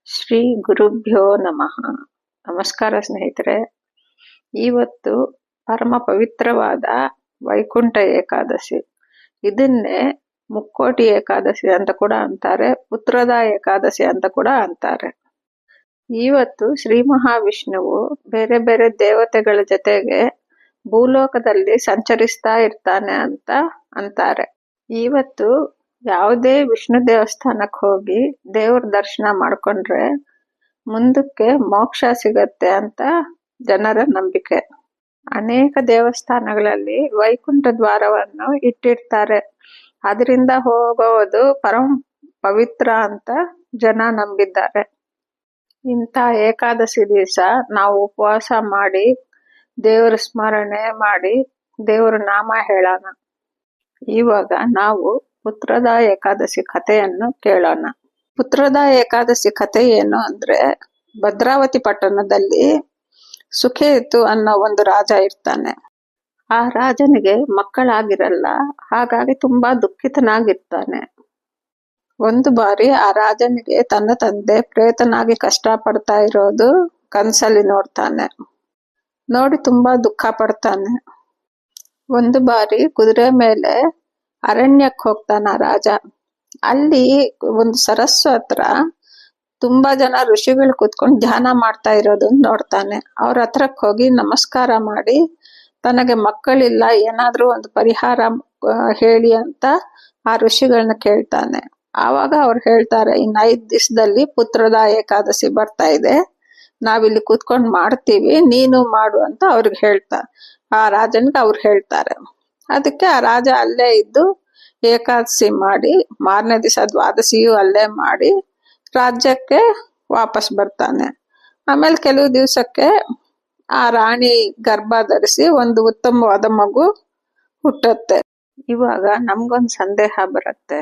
ಶ್ರೀ ಗುರುಭ್ಯೋ ನಮಃ. ನಮಸ್ಕಾರ ಸ್ನೇಹಿತರೆ. ಇವತ್ತು ಪರಮ ಪವಿತ್ರವಾದ ವೈಕುಂಠ ಏಕಾದಶಿ. ಇದನ್ನೇ ಮುಕ್ಕೋಟಿ ಏಕಾದಶಿ ಅಂತ ಕೂಡ ಅಂತಾರೆ, ಪುತ್ರದ ಏಕಾದಶಿ ಅಂತ ಕೂಡ ಅಂತಾರೆ. ಇವತ್ತು ಶ್ರೀ ಮಹಾವಿಷ್ಣುವು ಬೇರೆ ಬೇರೆ ದೇವತೆಗಳ ಜೊತೆಗೆ ಭೂಲೋಕದಲ್ಲಿ ಸಂಚರಿಸ್ತಾ ಇರ್ತಾನೆ ಅಂತ ಅಂತಾರೆ. ಇವತ್ತು ಯಾವುದೇ ವಿಷ್ಣು ದೇವಸ್ಥಾನಕ್ಕೆ ಹೋಗಿ ದೇವ್ರ ದರ್ಶನ ಮಾಡ್ಕೊಂಡ್ರೆ ಮುಂದಕ್ಕೆ ಮೋಕ್ಷ ಸಿಗತ್ತೆ ಅಂತ ಜನರ ನಂಬಿಕೆ. ಅನೇಕ ದೇವಸ್ಥಾನಗಳಲ್ಲಿ ವೈಕುಂಠ ದ್ವಾರವನ್ನು ಇಟ್ಟಿರ್ತಾರೆ. ಅದರಿಂದ ಹೋಗೋದು ಪರಮ ಪವಿತ್ರ ಅಂತ ಜನ ನಂಬಿದ್ದಾರೆ. ಇಂಥ ಏಕಾದಶಿ ದಿವಸ ನಾವು ಉಪವಾಸ ಮಾಡಿ ದೇವರ ಸ್ಮರಣೆ ಮಾಡಿ ದೇವರ ನಾಮ ಹೇಳೋಣ. ಇವಾಗ ನಾವು ಪುತ್ರದ ಏಕಾದಶಿ ಕಥೆಯನ್ನು ಕೇಳೋಣ. ಪುತ್ರದ ಏಕಾದಶಿ ಕಥೆ ಏನು ಅಂದ್ರೆ, ಭದ್ರಾವತಿ ಪಟ್ಟಣದಲ್ಲಿ ಸುಖೇತು ಅನ್ನೋ ಒಂದು ರಾಜ ಇರ್ತಾನೆ. ಆ ರಾಜನಿಗೆ ಮಕ್ಕಳಾಗಿರಲ್ಲ, ಹಾಗಾಗಿ ತುಂಬಾ ದುಃಖಿತನಾಗಿರ್ತಾನೆ. ಒಂದು ಬಾರಿ ಆ ರಾಜನಿಗೆ ತನ್ನ ತಂದೆ ಪ್ರೇತನಾಗಿ ಕಷ್ಟ ಪಡ್ತಾ ಇರೋದು ಕನ್ಸಲ್ಲಿ ನೋಡ್ತಾನೆ. ನೋಡಿ ತುಂಬಾ ದುಃಖ ಪಡ್ತಾನೆ. ಒಂದು ಬಾರಿ ಕುದುರೆ ಮೇಲೆ ಅರಣ್ಯಕ್ಕೆ ಹೋಗ್ತಾನ ರಾಜ. ಅಲ್ಲಿ ಒಂದು ಸರಸ್ಸು ಹತ್ರ ತುಂಬಾ ಜನ ಋಷಿಗಳು ಕೂತ್ಕೊಂಡು ಧ್ಯಾನ ಮಾಡ್ತಾ ಇರೋದನ್ನ ನೋಡ್ತಾನೆ. ಅವ್ರ ಹತ್ರಕ್ಕೆ ಹೋಗಿ ನಮಸ್ಕಾರ ಮಾಡಿ ತನಗೆ ಮಕ್ಕಳಿಲ್ಲ, ಏನಾದ್ರೂ ಒಂದು ಪರಿಹಾರ ಹೇಳಿ ಅಂತ ಆ ಋಷಿಗಳನ್ನ ಕೇಳ್ತಾನೆ. ಆವಾಗ ಅವ್ರು ಹೇಳ್ತಾರೆ, ಇನ್ನು 5 ದಿವಸದಲ್ಲಿ ಪುತ್ರದ ಏಕಾದಶಿ ಬರ್ತಾ ಇದೆ, ನಾವಿಲ್ಲಿ ಕೂತ್ಕೊಂಡು ಮಾಡ್ತೀವಿ, ನೀನು ಮಾಡು ಅಂತ ಅವ್ರಿಗೆ ಆ ರಾಜನ್ಗೆ ಅವ್ರು ಹೇಳ್ತಾರೆ. ಅದಕ್ಕೆ ಆ ರಾಜ ಅಲ್ಲೇ ಇದ್ದು ಏಕಾದಶಿ ಮಾಡಿ ಮಾರನೇ ದಿವಸ ದ್ವಾದಶಿಯು ಅಲ್ಲೇ ಮಾಡಿ ರಾಜ್ಯಕ್ಕೆ ವಾಪಸ್ ಬರ್ತಾನೆ. ಆಮೇಲೆ ಕೆಲವು ದಿವಸಕ್ಕೆ ಆ ರಾಣಿ ಗರ್ಭ ಧರಿಸಿ ಒಂದು ಉತ್ತಮವಾದ ಮಗು ಹುಟ್ಟುತ್ತೆ. ಇವಾಗ ನಮ್ಗೊಂದು ಸಂದೇಹ ಬರುತ್ತೆ,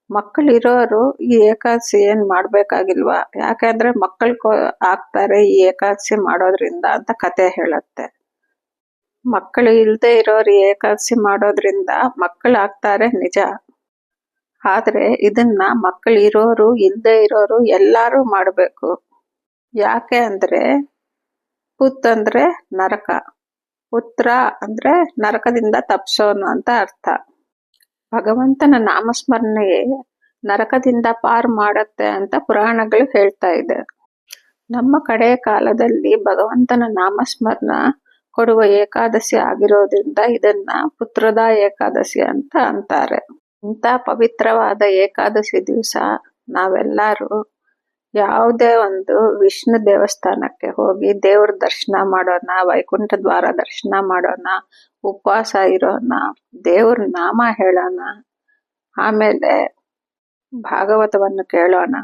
ಮಕ್ಕಳಿರೋರು ಈ ಏಕಾದಶಿ ಏನ್ ಮಾಡ್ಬೇಕಾಗಿಲ್ವಾ? ಯಾಕಂದ್ರೆ ಮಕ್ಕಳು ಆಗ್ತಾರೆ ಈ ಏಕಾದಶಿ ಮಾಡೋದ್ರಿಂದ ಅಂತ ಕತೆ ಹೇಳುತ್ತೆ. ಮಕ್ಕಳು ಇಲ್ದೇ ಇರೋರು ಏಕಾದಶಿ ಮಾಡೋದ್ರಿಂದ ಮಕ್ಕಳು ಆಗ್ತಾರೆ ನಿಜ. ಆದ್ರೆ ಇದನ್ನ ಮಕ್ಕಳು ಇರೋರು ಇಲ್ದೇ ಇರೋರು ಎಲ್ಲಾರು ಮಾಡ್ಬೇಕು. ಯಾಕೆ ಅಂದ್ರೆ ಪುತ್ ಅಂದ್ರೆ ನರಕ, ಪುತ್ರ ಅಂದ್ರೆ ನರಕದಿಂದ ತಪ್ಸೋನು ಅಂತ ಅರ್ಥ. ಭಗವಂತನ ನಾಮಸ್ಮರಣೆಯೇ ನರಕದಿಂದ ಪಾರು ಮಾಡತ್ತೆ ಅಂತ ಪುರಾಣಗಳು ಹೇಳ್ತಾ ಇದೆ. ನಮ್ಮ ಕಡೆ ಕಾಲದಲ್ಲಿ ಭಗವಂತನ ನಾಮಸ್ಮರಣ ಕೊಡುವ ಏಕಾದಶಿ ಆಗಿರೋದ್ರಿಂದ ಇದನ್ನ ಪುತ್ರದ ಏಕಾದಶಿ ಅಂತ ಅಂತಾರೆ. ಇಂಥ ಪವಿತ್ರವಾದ ಏಕಾದಶಿ ದಿವಸ ನಾವೆಲ್ಲರೂ ಯಾವುದೇ ಒಂದು ವಿಷ್ಣು ದೇವಸ್ಥಾನಕ್ಕೆ ಹೋಗಿ ದೇವ್ರ ದರ್ಶನ ಮಾಡೋಣ, ವೈಕುಂಠ ದ್ವಾರ ದರ್ಶನ ಮಾಡೋಣ, ಉಪವಾಸ ಇರೋಣ, ದೇವ್ರ ನಾಮ ಹೇಳೋಣ, ಆಮೇಲೆ ಭಾಗವತವನ್ನು ಕೇಳೋಣ.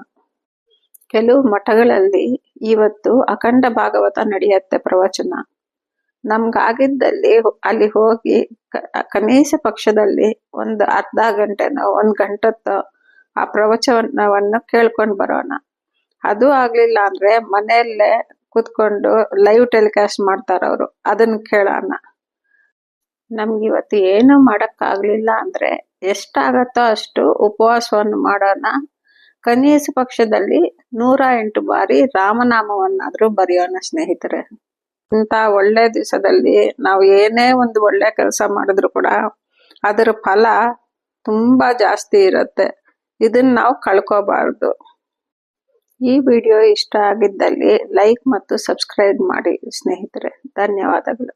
ಕೆಲವು ಮಠಗಳಲ್ಲಿ ಇವತ್ತು ಅಖಂಡ ಭಾಗವತ ನಡೆಯುತ್ತೆ ಪ್ರವಚನ. ನಮ್ಗಾಗಿದ್ದಲ್ಲಿ ಅಲ್ಲಿ ಹೋಗಿ ಕನಿಷ್ಠ ಪಕ್ಷದಲ್ಲಿ ಒಂದು ಅರ್ಧ ಗಂಟೆನೋ 1 ಗಂಟೆತ್ತೋ ಆ ಪ್ರವಚನವನ್ನು ಕೇಳ್ಕೊಂಡು ಬರೋಣ. ಅದು ಆಗ್ಲಿಲ್ಲ ಅಂದ್ರೆ ಮನೆಯಲ್ಲೇ ಕೂತ್ಕೊಂಡು ಲೈವ್ ಟೆಲಿಕಾಸ್ಟ್ ಮಾಡ್ತಾರ ಅವರು, ಅದನ್ನ ಕೇಳೋಣ. ನಮ್ಗಿವತ್ತು ಏನು ಮಾಡಕ್ಕಾಗ್ಲಿಲ್ಲ ಅಂದ್ರೆ ಎಷ್ಟಾಗತ್ತೋ ಅಷ್ಟು ಉಪವಾಸವನ್ನು ಮಾಡೋಣ. ಕನಿಷ್ಠ ಪಕ್ಷದಲ್ಲಿ 108 ಬಾರಿ ರಾಮನಾಮವನ್ನಾದ್ರೂ ಬರೆಯೋಣ ಸ್ನೇಹಿತರೆ. ಇಂಥ ಒಳ್ಳೆ ದಿವಸದಲ್ಲಿ ನಾವು ಏನೇ ಒಂದು ಒಳ್ಳೆ ಕೆಲಸ ಮಾಡಿದ್ರು ಕೂಡ ಅದರ ಫಲ ತುಂಬಾ ಜಾಸ್ತಿ ಇರುತ್ತೆ. ಇದನ್ನ ನಾವು ಕಳ್ಕೋಬಾರ್ದು. ಈ ವಿಡಿಯೋ ಇಷ್ಟ ಆಗಿದ್ದಲ್ಲಿ ಲೈಕ್ ಮತ್ತು ಸಬ್ಸ್ಕ್ರೈಬ್ ಮಾಡಿ ಸ್ನೇಹಿತರೆ. ಧನ್ಯವಾದಗಳು.